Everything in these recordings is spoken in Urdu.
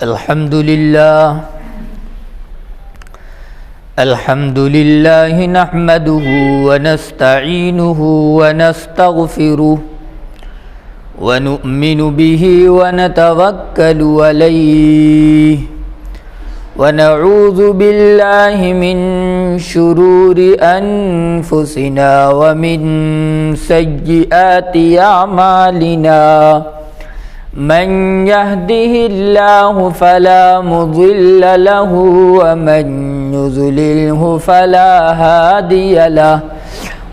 الحمد لله نحمده ونستعينه ونستغفره ونؤمن به ونتوكل عليه ونعوذ بالله من شرور أنفسنا ومن سيئات أعمالنا من يهده الله فلا مضل له ومن يضلله فلا هادي له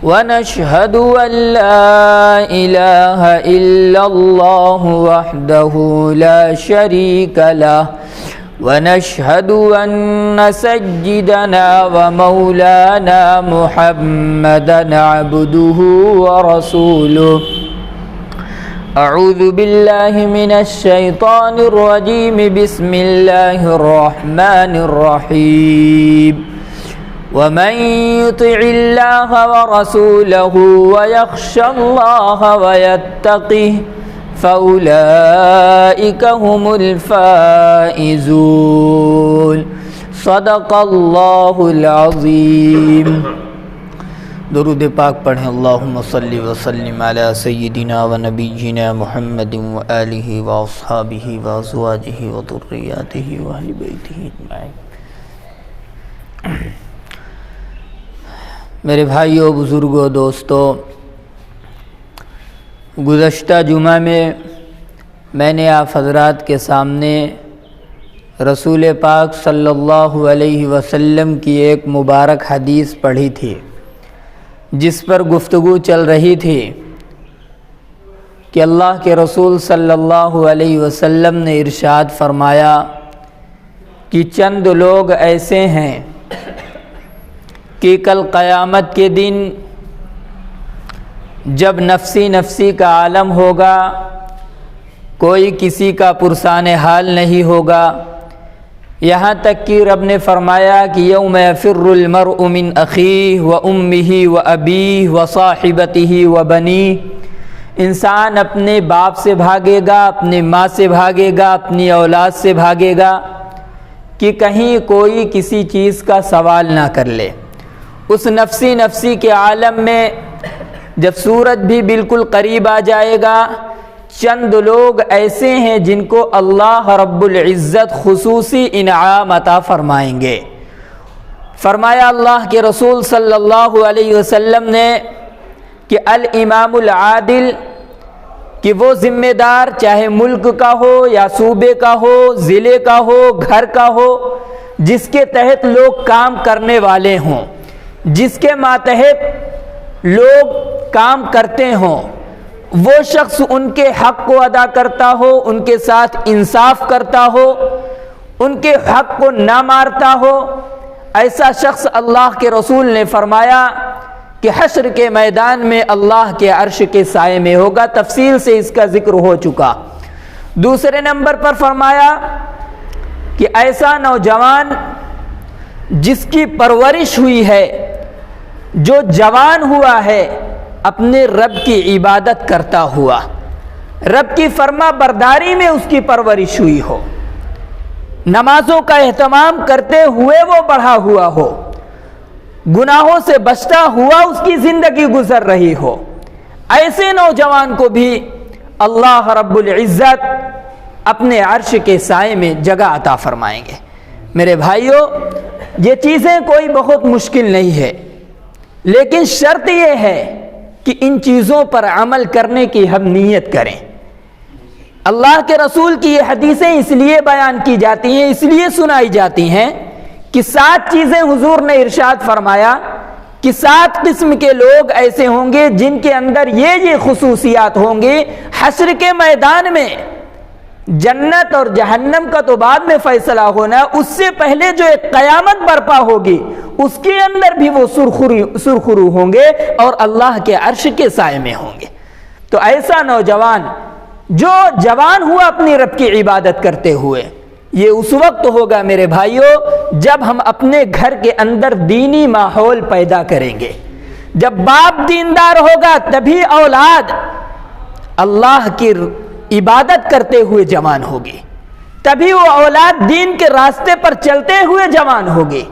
ونشهد أن لا إله إلا الله وحده لا شريك له ونشهد أن سيدنا ومولانا محمدا عبده ورسوله أعوذ بالله من الشيطان الرجيم بسم الله الرحمن الرحيم ومن يطع الله ورسوله ويخشى الله ويتقه فأولئك هم الفائزون صدق اللہ العظیم۔ درود پاک پڑھیں۔ اللہم صلی وسلم علی سیدنا و نبینا محمد و آلہ و اصحابہ و ازواجہ و ذریاتہ و اہل بیتہ اجمعین۔ میرے بھائیوں، بزرگوں، دوستوں، گزشتہ جمعہ میں نے آپ حضرات کے سامنے رسول پاک صلی اللہ علیہ وسلم کی ایک مبارک حدیث پڑھی تھی، جس پر گفتگو چل رہی تھی کہ اللہ کے رسول صلی اللہ علیہ وسلم نے ارشاد فرمایا کہ چند لوگ ایسے ہیں کہ کل قیامت کے دن جب نفسی نفسی کا عالم ہوگا، کوئی کسی کا پرسان حال نہیں ہوگا، یہاں تک کہ رب نے فرمایا کہ یوم یفر المرء من اخیہ و امہ و ابیہ و صاحبتہ و بنیہ، انسان اپنے باپ سے بھاگے گا، اپنے ماں سے بھاگے گا، اپنی اولاد سے بھاگے گا کہ کہیں کوئی کسی چیز کا سوال نہ کر لے۔ اس نفسی نفسی کے عالم میں جب سورج بھی بالکل قریب آ جائے گا، چند لوگ ایسے ہیں جن کو اللہ رب العزت خصوصی انعام عطا فرمائیں گے۔ فرمایا اللہ کے رسول صلی اللہ علیہ وسلم نے کہ الامام العادل، کہ وہ ذمہ دار چاہے ملک کا ہو یا صوبے کا ہو، ضلع کا ہو، گھر کا ہو، جس کے تحت لوگ کام کرنے والے ہوں، جس کے ماتحت لوگ کام کرتے ہوں، وہ شخص ان کے حق کو ادا کرتا ہو، ان کے ساتھ انصاف کرتا ہو، ان کے حق کو نہ مارتا ہو، ایسا شخص اللہ کے رسول نے فرمایا کہ حشر کے میدان میں اللہ کے عرش کے سائے میں ہوگا۔ تفصیل سے اس کا ذکر ہو چکا۔ دوسرے نمبر پر فرمایا کہ ایسا نوجوان جس کی پرورش ہوئی ہے، جو جوان ہوا ہے اپنے رب کی عبادت کرتا ہوا، رب کی فرما برداری میں اس کی پرورش ہوئی ہو، نمازوں کا اہتمام کرتے ہوئے وہ بڑھا ہوا ہو، گناہوں سے بچتا ہوا اس کی زندگی گزر رہی ہو، ایسے نوجوان کو بھی اللہ رب العزت اپنے عرش کے سائے میں جگہ عطا فرمائیں گے۔ میرے بھائیوں، یہ چیزیں کوئی بہت مشکل نہیں ہے، لیکن شرط یہ ہے کہ ان چیزوں پر عمل کرنے کی ہم نیت کریں۔ اللہ کے رسول کی یہ حدیثیں اس لیے بیان کی جاتی ہیں، اس لیے سنائی جاتی ہیں کہ 7 چیزیں حضور نے ارشاد فرمایا کہ 7 قسم کے لوگ ایسے ہوں گے جن کے اندر یہ خصوصیات ہوں گی۔ حشر کے میدان میں جنت اور جہنم کا تو بعد میں فیصلہ ہونا، اس سے پہلے جو ایک قیامت برپا ہوگی اس کے اندر بھی وہ سرخرو ہوں گے اور اللہ کے عرش کے سائے میں ہوں گے۔ تو ایسا نوجوان جو جوان ہوا اپنی رب کی عبادت کرتے ہوئے، یہ اس وقت ہوگا میرے بھائیوں جب ہم اپنے گھر کے اندر دینی ماحول پیدا کریں گے۔ جب باپ دیندار ہوگا تبھی اولاد اللہ کی عبادت کرتے ہوئے جوان ہوگی۔ تبھی وہ اولاد دین کے راستے پر چلتے ہوئے جوان ہوگی۔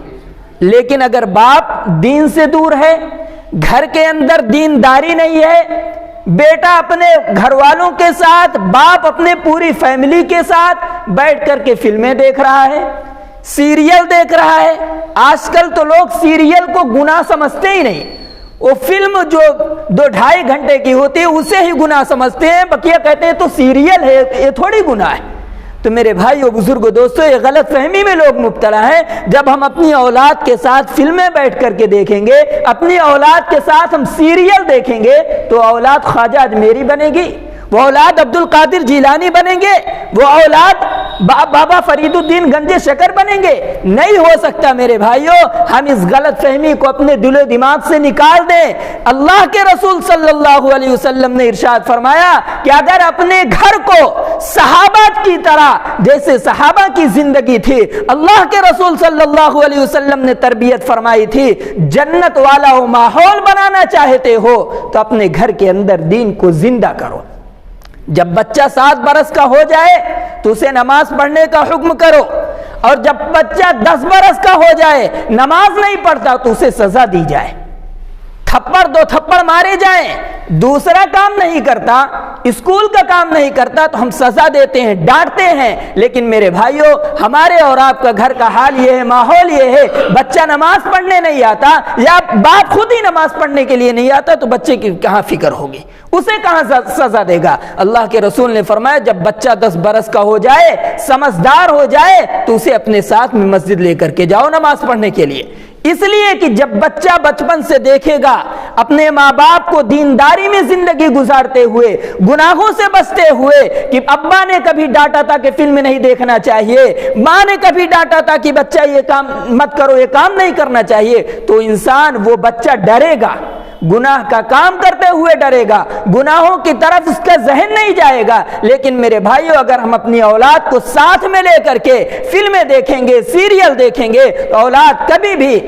لیکن اگر باپ دین سے دور ہے، گھر کے اندر دینداری نہیں ہے، بیٹا اپنے گھر والوں کے ساتھ، باپ اپنے پوری فیملی کے ساتھ بیٹھ کر کے فلمیں دیکھ رہا ہے، سیریل دیکھ رہا ہے۔ آج کل تو لوگ سیریل کو گناہ سمجھتے ہی نہیں، وہ فلم جو 2-2.5 گھنٹے کی ہوتی ہے اسے ہی گناہ سمجھتے ہیں، بقیہ کہتے ہیں تو سیریل ہے، یہ تھوڑی گناہ ہے۔ تو میرے بھائیو بزرگو دوستو، یہ غلط فہمی میں لوگ مبتلا ہیں۔ جب ہم اپنی اولاد کے ساتھ فلمیں بیٹھ کر کے دیکھیں گے، اپنی اولاد کے ساتھ ہم سیریل دیکھیں گے، تو اولاد خواجہ اجمیری بنے گی، وہ اولاد عبد القادر جیلانی بنیں گے، وہ اولاد بابا فرید الدین گنج شکر بنیں گے۔ نہیں ہو سکتا میرے بھائیو، ہم اس غلط فہمی کو اپنے دل و دماغ سے نکال دیں۔ اللہ کے رسول صلی اللہ علیہ وسلم نے ارشاد فرمایا کہ اگر اپنے گھر کو صحابہ کی طرح، جیسے صحابہ کی زندگی تھی، اللہ کے رسول صلی اللہ علیہ وسلم نے تربیت فرمائی تھی، جنت والا وہ ماحول بنانا چاہتے ہو تو اپنے گھر کے اندر دین کو زندہ کرو۔ جب بچہ 7 برس کا ہو جائے تو اسے نماز پڑھنے کا حکم کرو، اور جب بچہ 10 برس کا ہو جائے نماز نہیں پڑھتا تو اسے سزا دی جائے، 2 تھپڑ مارے جائیں۔ دوسرا کام نہیں کرتا، اسکول کا کام نہیں کرتا تو ہم سزا دیتے ہیں، ڈانٹتے ہیں۔ لیکن میرے بھائیو، ہمارے اور آپ کا گھر کا حال یہ ہے، ماحول یہ ہے، بچہ نماز پڑھنے نہیں آتا یا باپ خود ہی نماز پڑھنے کے لیے نہیں آتا تو بچے کی کہاں فکر ہوگی، اسے کہاں سزا دے گا؟ اللہ کے رسول نے فرمایا جب بچہ 10 برس کا ہو جائے، سمجھدار ہو جائے تو اسے اپنے ساتھ میں مسجد لے کر کے جاؤ نماز پڑھنے کے لیے۔ اس لیے کہ جب بچہ بچپن سے دیکھے گا اپنے ماں باپ کو دینداری میں زندگی گزارتے ہوئے، گناہوں سے بچتے ہوئے، کہ ابا نے کبھی ڈانٹا تھا کہ فلم نہیں دیکھنا چاہیے، ماں نے کبھی ڈانٹا تھا کہ بچہ یہ کام مت کرو، یہ کام نہیں کرنا چاہیے، تو انسان، وہ بچہ ڈرے گا، گناہ کا کام کرتے ہوئے ڈرے گا، گناہوں کی طرف اس کا ذہن نہیں جائے گا۔ لیکن میرے بھائیو، اگر ہم اپنی اولاد کو ساتھ میں لے کر کے فلمیں دیکھیں گے، سیریل دیکھیں گے، تو اولاد کبھی بھی،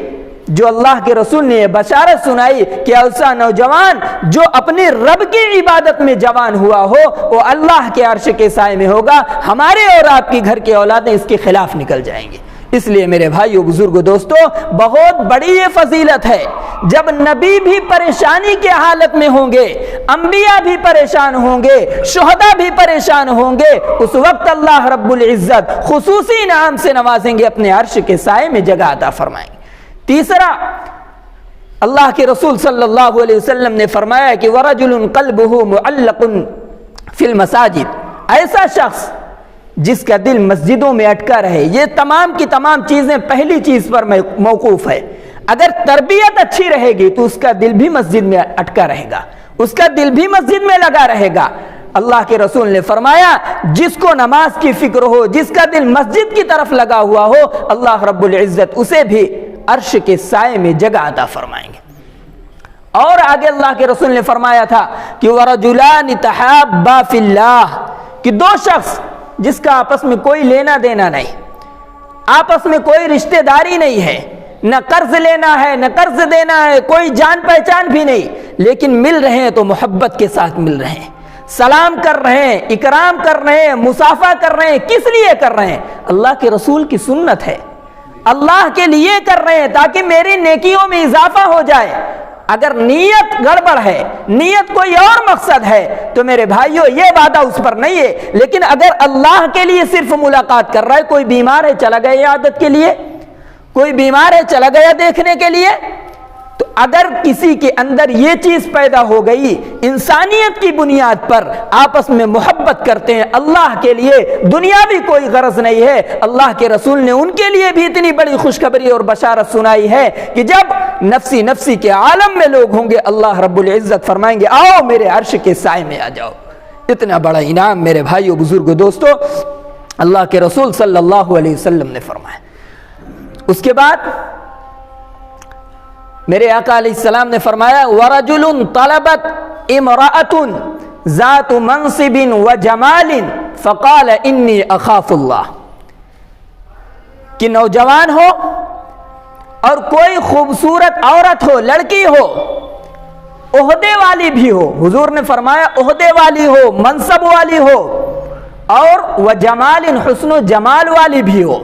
جو اللہ کے رسول نے یہ بشارت سنائی کہ ایسا نوجوان جو اپنے رب کی عبادت میں جوان ہوا ہو، وہ اللہ کے عرش کے سائے میں ہوگا، ہمارے اور آپ کی گھر کی اولادیں اس کے خلاف نکل جائیں گے۔ اس لیے میرے بھائیو بزرگو دوستو، بہت بڑی یہ فضیلت ہے جب نبی بھی پریشانی کے حالت میں ہوں گے، انبیاء بھی پریشان ہوں گے، شہداء بھی پریشان ہوں گے، اس وقت اللہ رب العزت خصوصی انعام سے نوازیں گے، اپنے عرش کے سائے میں جگہ عطا فرمائیں گے۔ تیسرا، اللہ کے رسول صلی اللہ علیہ وسلم نے فرمایا کہ وَرَجُلٌ قَلْبُهُ مُعَلَّقٌ فِي الْمَسَاجِدِ، ایسا شخص جس کا دل مسجدوں میں اٹکا رہے۔ یہ تمام کی تمام چیزیں پہلی چیز پر موقوف ہے۔ اگر تربیت اچھی رہے گی تو اس کا دل بھی مسجد میں اٹکا رہے گا، اس کا دل بھی مسجد میں لگا رہے گا۔ اللہ کے رسول نے فرمایا جس کو نماز کی فکر ہو، جس کا دل مسجد کی طرف لگا ہوا ہو، اللہ رب العزت اسے بھی عرش کے سائے میں جگہ عطا فرمائیں گے۔ اور آگے اللہ کے رسول نے فرمایا تھا کہ وَرَجُلَانِ تَحَابَّا فِي اللَّهِ، کہ 2 شخص جس کا آپس میں کوئی لینا دینا نہیں، آپس میں کوئی رشتہ داری نہیں ہے، نہ قرض لینا ہے نہ قرض دینا ہے، کوئی جان پہچان بھی نہیں، لیکن مل رہے ہیں تو محبت کے ساتھ مل رہے ہیں، سلام کر رہے ہیں، اکرام کر رہے ہیں، مصافحہ کر رہے ہیں۔ کس لیے کر رہے ہیں؟ اللہ کے رسول کی سنت ہے، اللہ کے لیے کر رہے ہیں تاکہ میری نیکیوں میں اضافہ ہو جائے۔ اگر نیت گڑبڑ ہے، نیت کوئی اور مقصد ہے، تو میرے بھائیو یہ وعدہ اس پر نہیں ہے۔ لیکن اگر اللہ کے لیے صرف ملاقات کر رہا ہے، کوئی بیمار ہے چلا گیا عیادت کے لیے، کوئی بیمار ہے چلا گیا دیکھنے کے لیے، تو اگر کسی کے اندر یہ چیز پیدا ہو گئی، انسانیت کی بنیاد پر آپس میں محبت کرتے ہیں اللہ کے لیے، دنیاوی کوئی غرض نہیں ہے، اللہ کے رسول نے ان کے لیے بھی اتنی بڑی خوشخبری اور بشارت سنائی ہے کہ جب نفسی نفسی کے عالم میں لوگ ہوں گے، اللہ رب العزت فرمائیں گے آؤ میرے عرش کے سائے میں آ جاؤ۔ اتنا بڑا انعام میرے بھائیو بزرگو دوستو اللہ کے رسول صلی اللہ علیہ وسلم نے فرمایا۔ اس کے بعد میرے آقا علیہ السلام نے فرمایا وَرَجُلٌ طَلَبَتْ إِمْرَأَةٌ ذَاتُ مَنْصِبٍ وَجَمَالٍ فَقَالَ إِنِّي أَخَافُ اللَّهِ، کہ نوجوان ہو اور کوئی خوبصورت عورت ہو، لڑکی ہو، عہدے والی بھی ہو، حضور نے فرمایا عہدے والی ہو، منصب والی ہو، اور وجمال حسن و جمال والی بھی ہو،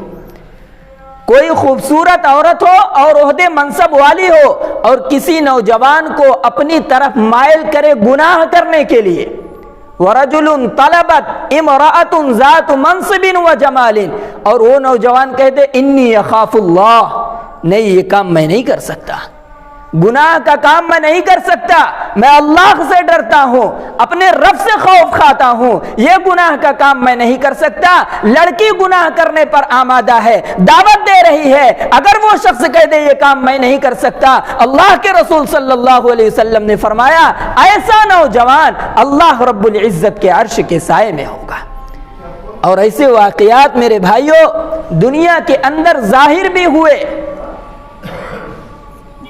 کوئی خوبصورت عورت ہو اور عہدے منصب والی ہو اور کسی نوجوان کو اپنی طرف مائل کرے گناہ کرنے کے لیے، وَرَجُلٌ طَلَبَتْ امْرَأَةٌ ذَاتُ مَنْصِبٍ وَجَمَالٍ، اور وہ نوجوان کہتے انی اخاف اللہ، نہیں یہ کام میں نہیں کر سکتا، گناہ کا کام میں نہیں کر سکتا، میں اللہ سے ڈرتا ہوں، اپنے رب سے خوف کھاتا ہوں، یہ گناہ کا کام میں نہیں کر سکتا۔ لڑکی گناہ کرنے پر آمادہ ہے، دعوت دے رہی ہے، اگر وہ شخص کہہ دے یہ کام میں نہیں کر سکتا، اللہ کے رسول صلی اللہ علیہ وسلم نے فرمایا ایسا نوجوان اللہ رب العزت کے عرش کے سائے میں ہوگا۔ اور ایسے واقعات میرے بھائیوں دنیا کے اندر ظاہر بھی ہوئے۔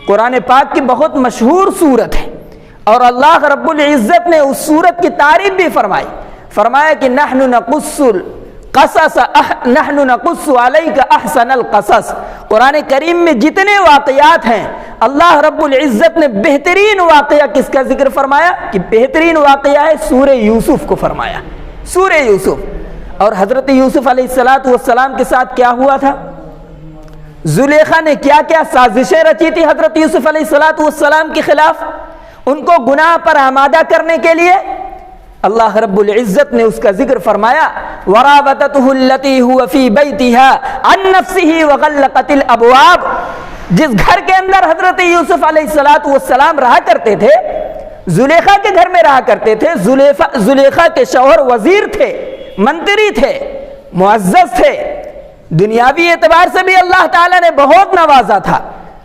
قرآن پاک کی بہت مشہور صورت ہے اور اللہ رب العزت نے اس صورت کی تعریف بھی فرمائی، فرمایا کہ نحن نقص علیک احسن القصص۔ قرآن کریم میں جتنے واقعات ہیں اللہ رب العزت نے بہترین واقعہ کس کا ذکر فرمایا کہ بہترین واقعہ ہے سورہ یوسف کو فرمایا، سورہ یوسف۔ اور حضرت یوسف علیہ السلام کے ساتھ کیا ہوا تھا، زلیخا نے کیا کیا سازشیں رچی تھی حضرت یوسف علیہ السلام کے خلاف، ان کو گناہ پر آمادہ کرنے کے لیے۔ اللہ رب العزت نے اس کا ذکر فرمایا وراودته التي هو في بيتها عن نفسه وغلقت الابواب۔ جس گھر کے اندر حضرت یوسف علیہ السلام رہا کرتے تھے، زلیخا کے گھر میں رہا کرتے تھے۔ زلیخا کے شوہر وزیر تھے، منتری تھے، معزز تھے، دنیاوی اعتبار سے بھی اللہ تعالیٰ نے بہت نوازا تھا۔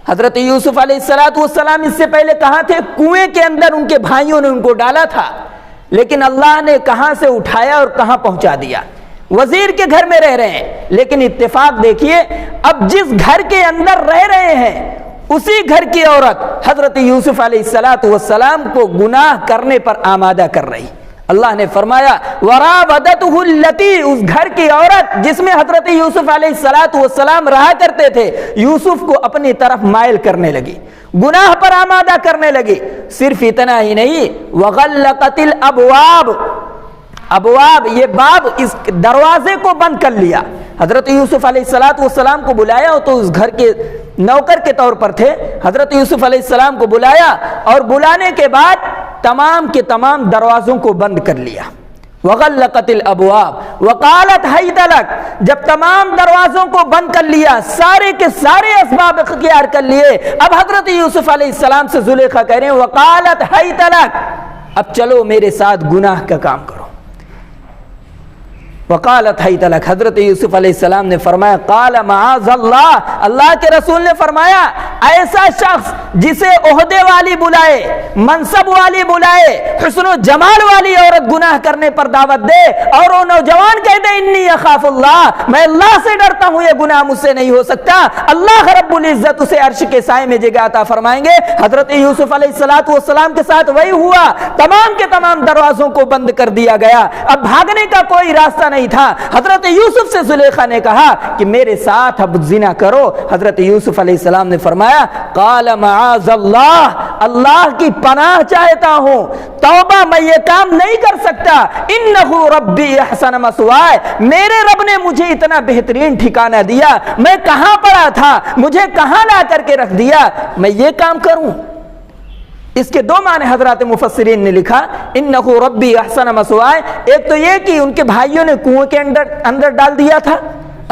حضرت یوسف علیہ السلام اس سے پہلے کہاں تھے، کنویں کے اندر ان کے بھائیوں نے ان کو ڈالا تھا، لیکن اللہ نے کہاں سے اٹھایا اور کہاں پہنچا دیا۔ وزیر کے گھر میں رہ رہے ہیں، لیکن اتفاق دیکھیے اب جس گھر کے اندر رہ رہے ہیں اسی گھر کی عورت حضرت یوسف علیہ السلام کو گناہ کرنے پر آمادہ کر رہی۔ اللہ نے فرمایا وراودته التي، اس گھر کی عورت جس میں حضرت یوسف علیہ السلام رہا کرتے تھے، یوسف کو اپنی طرف مائل کرنے لگی، گناہ پر آمادہ کرنے لگی۔ صرف اتنا ہی نہیں، وغلقت الابواب، ابواب یہ باب، اس دروازے کو بند کر لیا۔ حضرت یوسف علیہ السلام کو بلایا تو اس گھر کے نوکر کے طور پر تھے، حضرت یوسف علیہ السلام کو بلایا اور بلانے کے بعد تمام کے تمام دروازوں کو بند کر لیا۔ وغلقت الابواب وقالت حیت لک، جب تمام دروازوں کو بند کر لیا، سارے کے سارے اسباب اختیار کر لیے، اب حضرت یوسف علیہ السلام سے زلیخا کہہ رہے ہیں وقالت حیت لک، اب چلو میرے ساتھ گناہ کا کام کرو۔ وقالت حیت لک، حضرت یوسف علیہ السلام نے فرمایا قال معاذ اللہ، اللہ کے رسول نے فرمایا ایسا شخص جسے عہدے والی بلائے، منصب والی بلائے، حسن و جمال والی عورت گناہ کرنے پر دعوت دے اور وہ نوجوان کہہ دے انی اخاف اللہ، میں اللہ سے ڈرتا ہوں، یہ گناہ مجھ سے نہیں ہو سکتا، اللہ رب العزت اسے عرش کے سائے میں جگہ عطا فرمائیں گے۔ حضرت یوسف علیہ السلام کے ساتھ وہی ہوا، تمام کے تمام دروازوں کو بند کر دیا گیا، اب بھاگنے کا کوئی راستہ نہیں تھا۔ حضرت یوسف سے زلیخا نے کہا کہ میرے ساتھ اب زنا کرو۔ حضرت یوسف علیہ السلام نے فرمایا قال معاذ اللہ، اللہ کی پناہ چاہتا ہوں، توبہ میں یہ کام نہیں کر سکتا، انہ ربی احسن مثوائے، میرے رب نے مجھے اتنا بہترین ٹھکانہ دیا، میں کہاں پڑا تھا، مجھے کہاں لا کر کے رکھ دیا، میں یہ کام کروں۔ اس کے دو معنی حضرات مفسرین نے لکھا، انہ ربی احسن مثوائے، ایک تو یہ کہ ان کے بھائیوں نے کنویں کے اندر ڈال دیا تھا،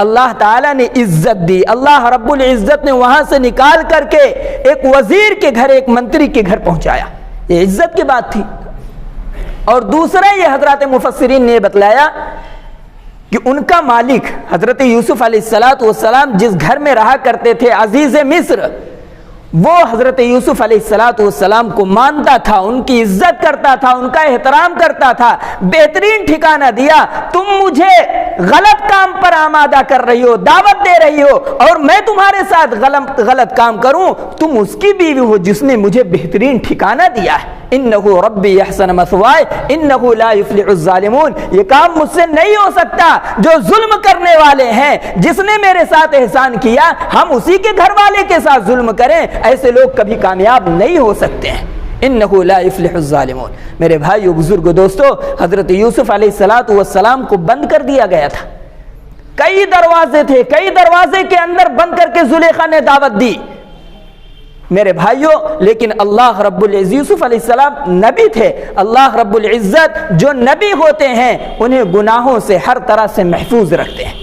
اللہ تعالیٰ نے عزت دی، اللہ رب العزت نے وہاں سے نکال کر کے ایک وزیر کے گھر، ایک منتری کے گھر پہنچایا، یہ عزت کی بات تھی۔ اور دوسرا یہ حضرات مفسرین نے بتلایا کہ ان کا مالک حضرت یوسف علیہ السلام جس گھر میں رہا کرتے تھے، عزیز مصر، وہ حضرت یوسف علیہ السلام کو مانتا تھا، ان کی عزت کرتا تھا، ان کا احترام کرتا تھا، بہترین ٹھکانہ دیا، تم مجھے غلط کام پر آمادہ کر رہی ہو، دعوت دے رہی ہو اور میں تمہارے ساتھ غلط کام کروں، تم اس کی بیوی ہو جس نے مجھے بہترین ٹھکانہ دیا ہے۔ انہ ربی احسن مثوائے انہ لا یفلح الظالمون، یہ کام مجھ سے نہیں ہو سکتا، جو ظلم کرنے والے ہیں، جس نے میرے ساتھ احسان کیا ہم اسی کے گھر والے کے ساتھ ظلم کریں، ایسے لوگ کبھی کامیاب نہیں ہو سکتے ہیں۔ انہ لا یفلح الظالمون۔ میرے بھائیو، بزرگو، دوستو، حضرت یوسف علیہ السلام کو بند کر دیا گیا تھا، کئی دروازے تھے، کئی دروازے کے اندر بند کر کے زلیخا نے دعوت دی میرے بھائیو، لیکن اللہ رب العزت، یوسف علیہ السلام نبی تھے، اللہ رب العزت جو نبی ہوتے ہیں انہیں گناہوں سے ہر طرح سے محفوظ رکھتے ہیں۔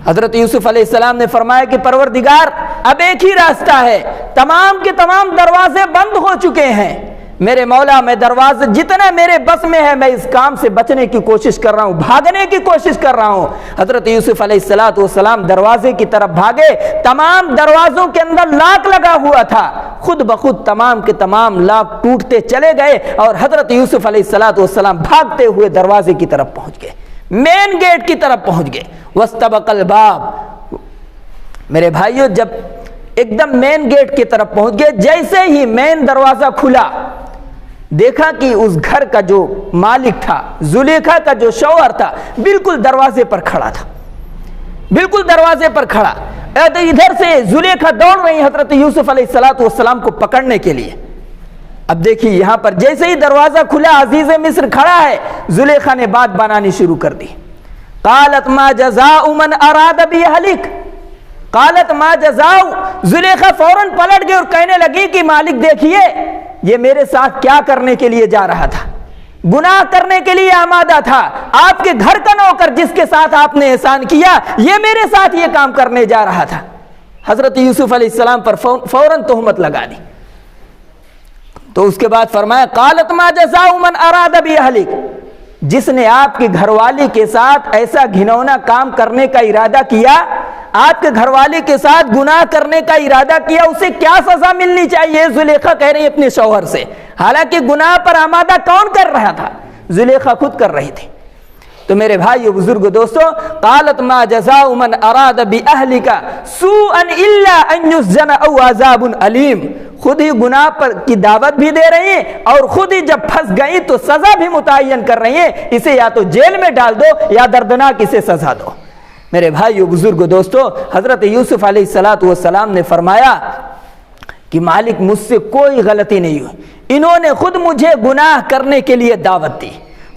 حضرت یوسف علیہ السلام نے فرمایا کہ پروردگار، اب ایک ہی راستہ ہے، تمام کے تمام دروازے بند ہو چکے ہیں، میرے مولا میں دروازے جتنا میرے بس میں ہے میں اس کام سے بچنے کی کوشش کر رہا ہوں، بھاگنے کی کوشش کر رہا ہوں۔ حضرت یوسف علیہ السلام دروازے کی طرف بھاگے، تمام دروازوں کے اندر لاک لگا ہوا تھا، خود بخود تمام کے تمام لاک ٹوٹتے چلے گئے اور حضرت یوسف علیہ السلام بھاگتے ہوئے دروازے کی طرف پہنچ گئے، مین گیٹ کی طرف پہنچ گئے۔ واستبق الباب، میرے بھائیو، جب ایک دم مین گیٹ کی طرف پہنچ گئے، جیسے ہی مین دروازہ کھلا دیکھا کہ اس گھر کا جو مالک تھا، زلیخا کا جو شوہر تھا، بالکل دروازے پر کھڑا تھا، بالکل دروازے پر کھڑا۔ ادھر سے زلیخا دوڑ رہی حضرت یوسف علیہ السلام کو پکڑنے کے لیے۔ اب دیکھیے یہاں پر جیسے ہی دروازہ کھلا، عزیز مصر کھڑا ہے، زلیخا نے بات بنانی شروع کر دی۔ قالت ما جزاء من اراد بأهلك، قالت ما جزاء، زلیخا فوراً پلٹ گئی اور کہنے لگی کہ مالک دیکھیے یہ میرے ساتھ کیا کرنے کے لیے جا رہا تھا، گناہ کرنے کے لیے آمادہ تھا، آپ کے گھر کا نوکر جس کے ساتھ آپ نے احسان کیا یہ میرے ساتھ یہ کام کرنے جا رہا تھا۔ حضرت یوسف علیہ السلام پر فوراً تہمت لگا دی۔ تو اس کے بعد فرمایا قالت ما جزاء من اراد بأهلك، جس نے آپ کی گھر والی کے ساتھ ایسا گھنونا کام کرنے کا ارادہ کیا، آپ کے گھر والے کے ساتھ گناہ کرنے کا ارادہ کیا، اسے کیا سزا ملنی چاہیے؟ زلیخا کہہ رہی اپنے شوہر سے، حالانکہ گناہ پر آمادہ کون کر رہا تھا؟ زلیخا خود کر رہی تھی۔ تو میرے بھائیو، بزرگ دوستو، قالت ما جزاء من اراد بأهلك سوءا الا ان يسجن او عذاب علیم، خود ہی گناہ پر کی دعوت بھی دے رہی ہیں اور خود ہی جب پھنس گئی تو سزا بھی متعین کر رہی ہیں، اسے یا تو جیل میں ڈال دو یا دردناک اسے سزا دو۔ میرے بھائیو، بزرگ دوستو، حضرت یوسف علیہ السلام نے فرمایا کہ مالک مجھ سے کوئی غلطی نہیں ہوئی، انہوں نے خود مجھے گناہ کرنے کے لیے دعوت دی،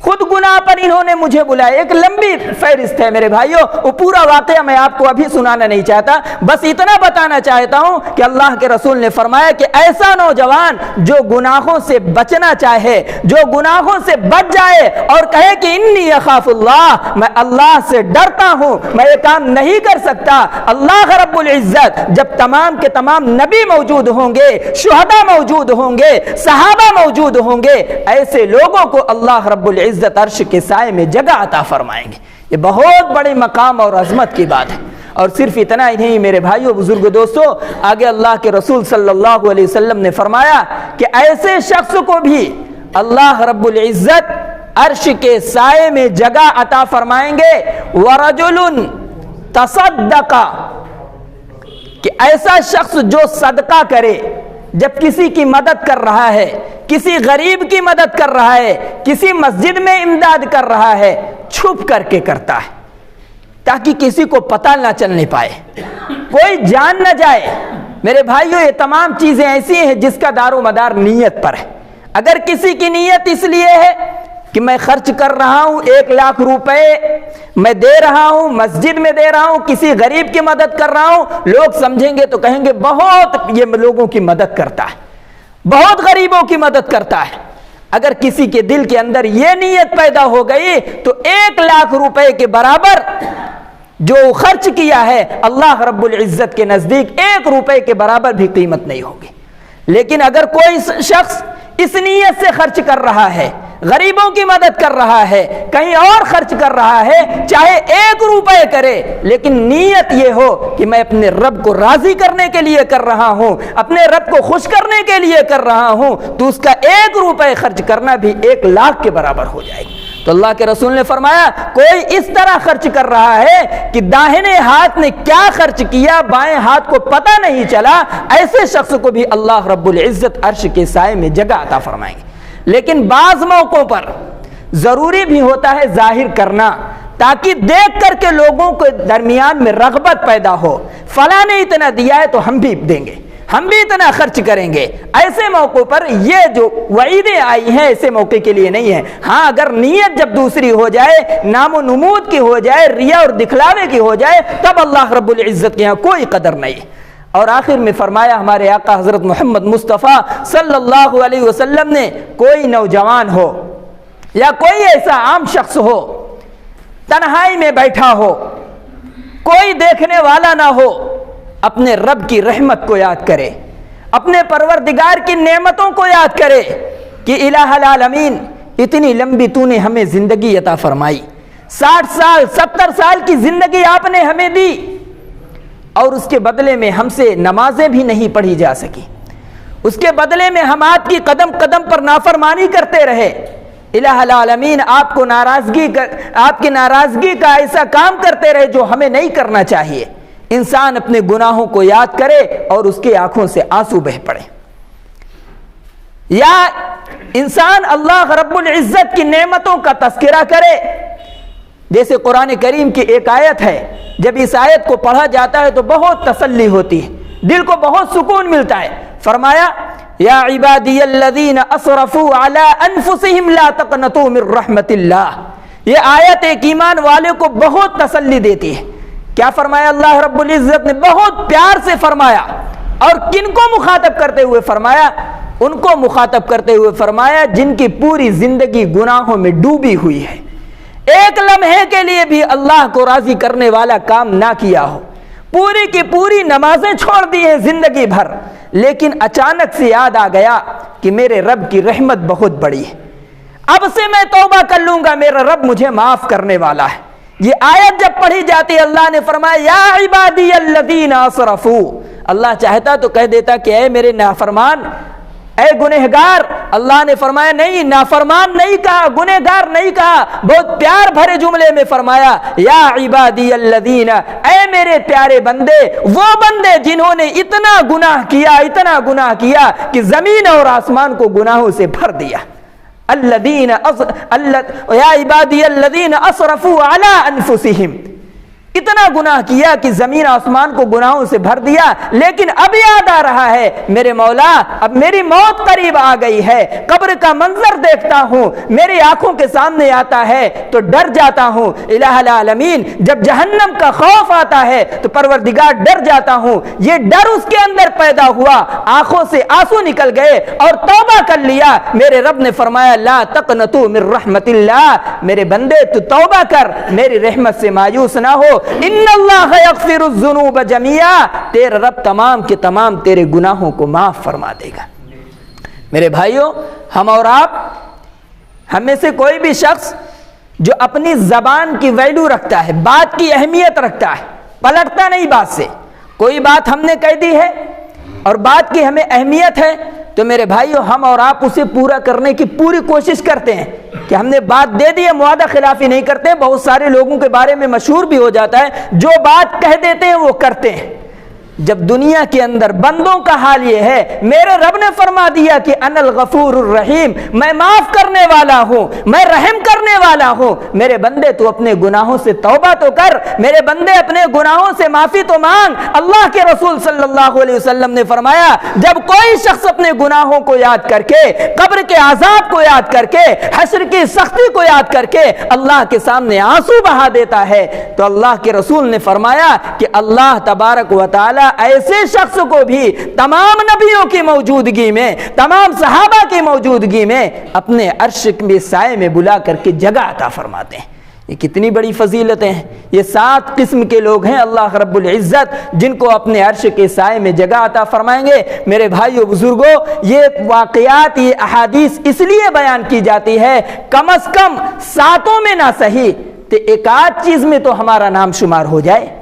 خود گناہ پر انہوں نے مجھے بلایا۔ ایک لمبی فہرست ہے میرے بھائیو، وہ پورا واقعہ میں آپ کو ابھی سنانا نہیں چاہتا، بس اتنا بتانا چاہتا ہوں کہ اللہ کے رسول نے فرمایا کہ ایسا نوجوان جو گناہوں سے بچنا چاہے، جو گناہوں سے بچ جائے اور کہے کہ انی اخاف اللہ، میں اللہ سے ڈرتا ہوں، میں یہ کام نہیں کر سکتا، اللہ رب العزت جب تمام کے تمام نبی موجود ہوں گے، شہداء موجود ہوں گے، صحابہ موجود ہوں گے، ایسے لوگوں کو اللہ رب العزت عرش کے سائے میں جگہ عطا فرمائیں گے۔ یہ بہت بڑے مقام اور عظمت کی بات ہے۔ اور صرف اتنا ہی نہیں میرے بھائیو، بزرگ دوستو، آگے اللہ کے رسول صلی اللہ علیہ وسلم نے فرمایا کہ ایسے شخص کو بھی اللہ رب العزت عرش کے سائے میں جگہ عطا فرمائیں گے۔ وَرَجُلٌ تَصَدَّقَ، کہ ایسا شخص جو صدقہ کرے، جب کسی کی مدد کر رہا ہے، کسی غریب کی مدد کر رہا ہے، کسی مسجد میں امداد کر رہا ہے، چھپ کر کے کرتا ہے تاکہ کسی کو پتہ نہ چلنے پائے، کوئی جان نہ جائے۔ میرے بھائیو، یہ تمام چیزیں ایسی ہیں جس کا دار و مدار نیت پر ہے۔ اگر کسی کی نیت اس لیے ہے کہ میں خرچ کر رہا ہوں 1 لاکھ روپے میں دے رہا ہوں، مسجد میں دے رہا ہوں، کسی غریب کی مدد کر رہا ہوں، لوگ سمجھیں گے تو کہیں گے بہت یہ لوگوں کی مدد کرتا ہے، بہت غریبوں کی مدد کرتا ہے۔ اگر کسی کے دل کے اندر یہ نیت پیدا ہو گئی تو 1 لاکھ روپے کے برابر جو خرچ کیا ہے اللہ رب العزت کے نزدیک 1 روپے کے برابر بھی قیمت نہیں ہوگی۔ لیکن اگر کوئی شخص اس نیت سے خرچ کر رہا ہے، غریبوں کی مدد کر رہا ہے، کہیں اور خرچ کر رہا ہے، چاہے 1 روپے کرے، لیکن نیت یہ ہو کہ میں اپنے رب کو راضی کرنے کے لیے کر رہا ہوں، اپنے رب کو خوش کرنے کے لیے کر رہا ہوں، تو اس کا 1 روپے خرچ کرنا بھی 1 لاکھ کے برابر ہو جائے گا۔ تو اللہ کے رسول نے فرمایا کوئی اس طرح خرچ کر رہا ہے کہ داہنے ہاتھ نے کیا خرچ کیا بائیں ہاتھ کو پتہ نہیں چلا، ایسے شخص کو بھی اللہ رب العزت عرش کے سائے میں جگہ عطا فرمائیں گے۔ لیکن بعض موقعوں پر ضروری بھی ہوتا ہے ظاہر کرنا، تاکہ دیکھ کر کے لوگوں کے درمیان میں رغبت پیدا ہو، فلاں نے اتنا دیا ہے تو ہم بھی دیں گے، ہم بھی اتنا خرچ کریں گے۔ ایسے موقع پر یہ جو وعیدیں آئی ہیں ایسے موقع کے لیے نہیں ہے۔ ہاں اگر نیت جب دوسری ہو جائے، نام و نمود کی ہو جائے، ریا اور دکھلاوے کی ہو جائے، تب اللہ رب العزت کے یہاں کوئی قدر نہیں۔ اور آخر میں فرمایا ہمارے آقا حضرت محمد مصطفیٰ صلی اللہ علیہ وسلم نے، کوئی نوجوان ہو یا کوئی ایسا عام شخص ہو، تنہائی میں بیٹھا ہو، کوئی دیکھنے والا نہ ہو، اپنے رب کی رحمت کو یاد کرے، اپنے پروردگار کی نعمتوں کو یاد کرے کہ الہ العالمین اتنی لمبی تو نے ہمیں زندگی عطا فرمائی، 60 سال 70 سال کی زندگی آپ نے ہمیں دی، اور اس کے بدلے میں ہم سے نمازیں بھی نہیں پڑھی جا سکی، اس کے بدلے میں ہم آپ کی قدم قدم پر نافرمانی کرتے رہے۔ الہ العالمین آپ کی ناراضگی کا ایسا کام کرتے رہے جو ہمیں نہیں کرنا چاہیے۔ انسان اپنے گناہوں کو یاد کرے اور اس کی آنکھوں سے آنسو بہہ پڑے، یا انسان اللہ رب العزت کی نعمتوں کا تذکرہ کرے۔ جیسے قرآن کریم کی ایک آیت ہے، جب اس آیت کو پڑھا جاتا ہے تو بہت تسلی ہوتی ہے، دل کو بہت سکون ملتا ہے۔ فرمایا یا عبادی الذین اسرفوا علی انفسہم لا تقنطوا من رحمت اللہ۔ یہ آیت ایک ایمان والے کو بہت تسلی دیتی ہے۔ کیا فرمایا اللہ رب العزت نے؟ بہت پیار سے فرمایا، اور کن کو مخاطب کرتے ہوئے فرمایا؟ ان کو مخاطب کرتے ہوئے فرمایا جن کی پوری زندگی گناہوں میں ڈوبی ہوئی ہے، ایک لمحے کے لیے بھی اللہ کو راضی کرنے والا کام نہ کیا ہو، پوری کی پوری نمازیں چھوڑ دی ہیں زندگی بھر، لیکن اچانک سے یاد آ گیا کہ میرے رب کی رحمت بہت بڑی ہے، اب سے میں توبہ کر لوں گا، میرا رب مجھے معاف کرنے والا ہے۔ یہ آیت جب پڑھی جاتی ہے، اللہ نے فرمایا یا عبادی الذین اسرفوا۔ اللہ چاہتا تو کہہ دیتا کہ اے میرے نافرمان، اے گنہگار۔ اللہ نے فرمایا نہیں، نافرمان نہیں کہا، گنہگار نہیں کہا، بہت پیار بھرے جملے میں فرمایا یا عبادی الذین، اے میرے پیارے بندے، وہ بندے جنہوں نے اتنا گناہ کیا کہ زمین اور آسمان کو گناہوں سے بھر دیا۔ یا عبادی الذین اسرفوا علی انفسہم، اتنا گناہ کیا کہ زمین آسمان کو گناہوں سے بھر دیا، لیکن اب یاد آ رہا ہے میرے مولا اب میری موت قریب آ گئی ہے، قبر کا منظر دیکھتا ہوں، میری آنکھوں کے سامنے آتا ہے تو ڈر جاتا ہوں۔ الہ العالمین جب جہنم کا خوف آتا ہے تو پروردگار ڈر جاتا ہوں۔ یہ ڈر اس کے اندر پیدا ہوا، آنکھوں سے آنسو نکل گئے اور توبہ کر لیا۔ میرے رب نے فرمایا لا تقنطوا من رحمت اللہ، میرے بندے تو توبہ کر، میری رحمت سے مایوس نہ ہو۔ ان اللہ یغفر الذنوب جميعا، تیرا رب تمام کے تمام تیرے گناہوں کو معاف فرما دے گا۔ میرے بھائیوں، ہم اور آپ، ہم میں سے کوئی بھی شخص جو اپنی زبان کی ویلیو رکھتا ہے، بات کی اہمیت رکھتا ہے، پلٹتا نہیں بات سے، کوئی بات ہم نے کہہ دی ہے اور بات کی ہمیں اہمیت ہے تو میرے بھائیوں ہم اور آپ اسے پورا کرنے کی پوری کوشش کرتے ہیں کہ ہم نے بات دے دی ہے، معاہدہ خلافی نہیں کرتے۔ بہت سارے لوگوں کے بارے میں مشہور بھی ہو جاتا ہے، جو بات کہہ دیتے ہیں وہ کرتے ہیں۔ جب دنیا کے اندر بندوں کا حال یہ ہے، میرے رب نے فرما دیا کہ انا الغفور الرحیم، میں معاف کرنے والا ہوں، میں رحم کرنے والا ہوں۔ میرے بندے تو اپنے گناہوں سے توبہ تو کر، میرے بندے اپنے گناہوں سے معافی تو مانگ۔ اللہ کے رسول صلی اللہ علیہ وسلم نے فرمایا جب کوئی شخص اپنے گناہوں کو یاد کر کے، قبر کے عذاب کو یاد کر کے، حشر کی سختی کو یاد کر کے اللہ کے سامنے آنسو بہا دیتا ہے تو اللہ کے رسول نے فرمایا کہ اللہ تبارک و تعالی ایسے شخص کو بھی تمام نبیوں کی موجودگی میں، تمام صحابہ کی موجودگی میں اپنے عرش کے سائے میں بلا کر کے جگہ عطا فرماتے ہیں۔ یہ کتنی بڑی فضیلتیں ہیں۔ یہ 7 قسم کے لوگ ہیں اللہ رب العزت جن کو اپنے عرش کے سائے میں جگہ عطا فرمائیں گے۔ میرے بھائیو بزرگوں، یہ واقعات، یہ احادیث اس لیے بیان کی جاتی ہے کم از کم 7 میں نہ صحیح تو ایک آدھ چیز میں تو ہمارا نام شمار ہو جائے۔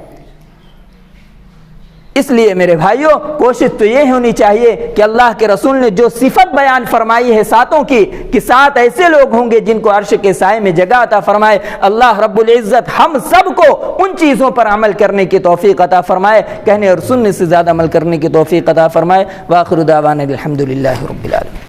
اس لیے میرے بھائیوں کوشش تو یہ ہونی چاہیے کہ اللہ کے رسول نے جو صفت بیان فرمائی ہے 7 کی کہ 7 ایسے لوگ ہوں گے جن کو عرش کے سائے میں جگہ عطا فرمائے، اللہ رب العزت ہم سب کو ان چیزوں پر عمل کرنے کی توفیق عطا فرمائے، کہنے اور سننے سے زیادہ عمل کرنے کی توفیق عطا فرمائے۔ وآخر دعوانا الحمدللہ رب العالمین۔